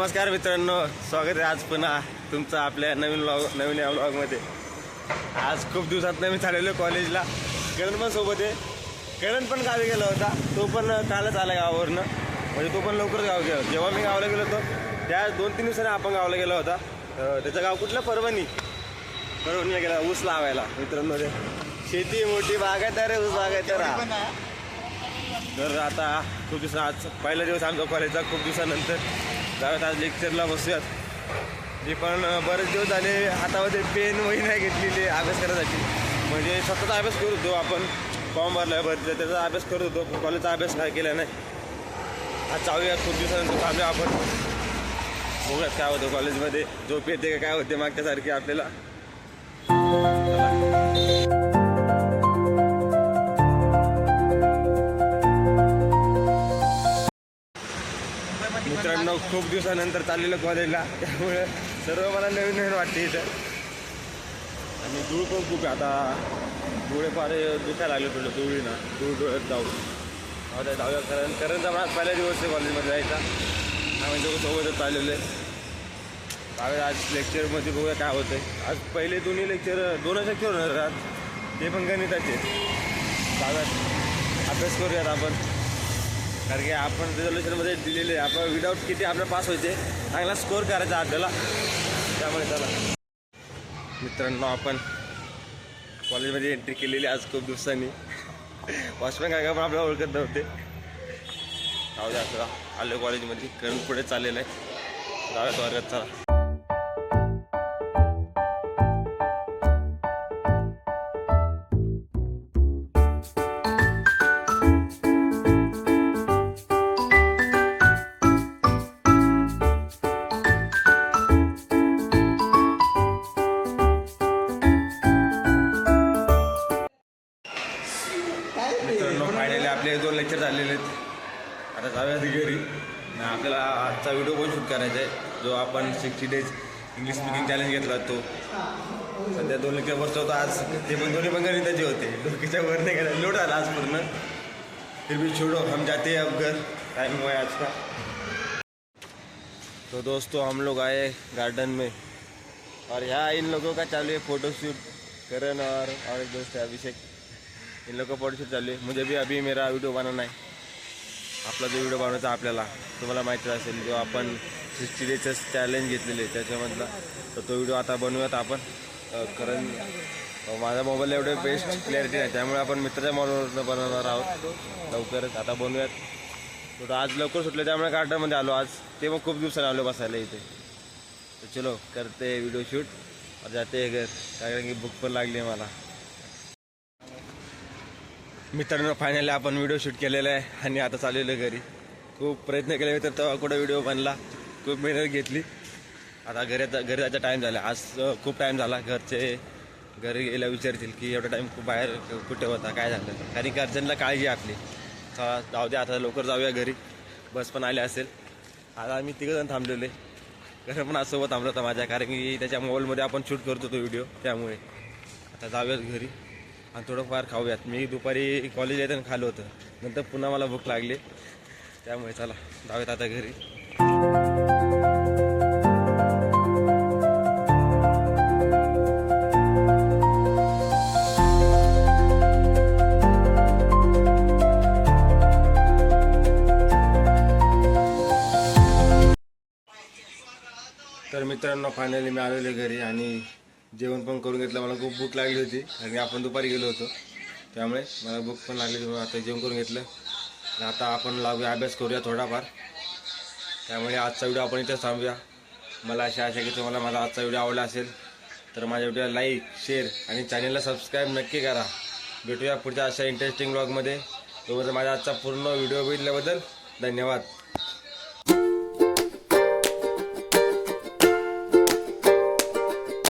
नमस्कार मित्रांनो, स्वागत आहे आज पुन्हा तुमचं आपल्या नवीन या व्लॉगमध्ये। आज खूप दिवसात मी चाललेलो कॉलेजला। करण पण सोबत आहे। करण पण गावी गेला होता, तो पण कालच आला गावावरनं, म्हणजे तो पण लवकर गाव गेला। जेव्हा मी गावाला गेलो होतो त्या 2-3 दिवसांनी आपण गावाला गेला होता। त्याचं गाव कुठलं? परभणीला गेला ऊस लावायला। मित्रांनो शेती मोठी बागायतदार ऊस बागायतदार। तर आता खूप दिवस, आज पहिला दिवस आमचा कॉलेजचा, खूप दिवसानंतर जाऊयात आज लेक्चरला बसूयात। जे पण बरेच दिवस झाले हातामध्ये पेन वही नाही घेतलेली अभ्यास करण्यासाठी, म्हणजे स्वतःचा अभ्यास करत होतो आपण। फॉर्म भरला त्याचा अभ्यास करत होतो, कॉलेजचा अभ्यास काय केला नाही। आज जाऊयात, खूप दिवसानंतर थांबूया आपण, बघूयात काय होतं कॉलेजमध्ये, झोप येते का काय होते मागच्यासारखी आपल्याला। मित्रांनो खूप दिवसानंतर चाललेलं कॉलेजला, त्यामुळे सर्व मला नवीन नवीन वाटते इथं। आणि धूळ पण खूप आहे आता, डोळे फार दुखायला लागले थोडं धुळीनं, धूळ डोळ्यात जाऊया। करणचा मला पहिला दिवस आहे कॉलेजमध्ये जायचा, आम्ही दोघं सोबतच चाललेले जाऊया। आज लेक्चरमध्ये बघूया काय होतं आहे। आज पहिले दोन्ही दोनच लेक्चर होणार आज, ते पण गणिताचे। जाऊयात, अभ्यास करूयात आपण, कारण की आपण रिझर्वेशनमध्ये दिलेले आपण विदाऊट किती आपल्याला पास व्हायचे, चांगला स्कोअर करायचा आपल्याला। त्यामुळे चला मित्रांनो, आपण कॉलेजमध्ये एंट्री केलेली आज खूप दिवसांनी। वॉचमॅन काय पण आपल्याला ओळखत नव्हते। जाऊ द्या, चला आलो कॉलेजमध्ये, करून पुढे चाललेलं आहे। जाऊयात वर्गात, चला। मित्रांनो फायनली आपले 2 लेक्चर झालेले आहेत। आता जाऊयात घरी। आपल्याला आजचा व्हिडिओ पण शूट करायचा आहे, जो आपण 60 डेज इंग्लिश स्पीकिंग चॅलेंज घेतला तो। सध्या 2 लेक्चर बसतो होतो आज, ते पण दोन्ही पण गणिताचे होते। डोक्याच्या वर नाही गेला, लोट आला आज पूर्ण। फिर भी छोड़ो, हम जाते हैं अब घर, टाइम हुआ है आज का। तो दोस्तों हम लोग आए गार्डन में, और यहाँ इन लोगों का चालू है फोटोशूट। करण और एक दोस्त है अभिषेक, इन लोगों का फोटोशूट चालू आहे। मुझे भी अभी मेरा व्हिडिओ बनाना आहे। आपला जो व्हिडिओ बनवायचा आपल्याला, तुम्हाला माहिती असेल, जो आपण 60 डेजचं चॅलेंज घेतलेले त्याच्यामधला, तर तो व्हिडिओ आता बनवूयात आपण। कारण माझ्या मोबाईलला एवढे बेस्ट क्लॅरिटी नाही, त्यामुळे आपण मित्राच्या मोबाईलवरनं बनवणार आहोत लवकरच। आता बनवूयात। तो आज लवकर सुटले, त्यामुळे गार्डनमध्ये आलो आज, ते मग खूप दिवसांनी आलो बसायला इथे। तर चलो करते व्हिडिओ शूट और जाते घर, कारण की भूक पण लागली आहे मला। मित्रांनो फायनली आपण व्हिडिओ शूट केलेला आहे आणि आता चाललेलं घरी। खूप प्रयत्न केले तर तेव्हा कुठं व्हिडिओ बनला, खूप मेहनत घेतली। आता घरी जायचा टाईम झाला, आज खूप टाईम झाला। घरी गेल्या विचारतील की एवढा टाईम बाहेर कुठे होता, काय झालं, कारण की अर्जंटला काळजी आपली। जाऊ दे, आता लवकर जाऊया घरी, बस पण आले असेल। आज आम्ही 3 जण थांबलेले, घरं पण आज सोबत थांबलं होतं माझ्या, कारण की त्याच्या मोबाईलमध्ये आपण शूट करतो तो व्हिडिओ, त्यामुळे आता जाऊयात घरी आणि थोडंफार खाऊयात। मी दुपारी कॉलेज येताना खाल्लं होतं, नंतर पुन्हा मला भूक लागली, त्यामुळे चला जाऊयात आता घरी। तर मित्रांनो फायनली मी आलेलो घरी आणि जेवण पण करून घेतलं। मला खूप भूक लागली होती, कारण आपण दुपारी गेलो होतो, त्यामुळे मला भूक पण लागली। आता जेवण करून घेतलं, आता आपण लागूया अभ्यास करूया थोडाफार। त्यामुळे आजचा व्हिडिओ आपण इथेच थांबूया। मला अशी आशा की तुम्हाला माझा आजचा व्हिडिओ आवडला असेल, तर माझ्या व्हिडिओला लाईक, शेअर आणि चॅनलला सबस्क्राईब नक्की करा। भेटूया पुढच्या अशा इंटरेस्टिंग व्लॉगमध्ये। तोपर्यंत माझा आजचा पूर्ण व्हिडिओ बघितल्याबद्दल धन्यवाद।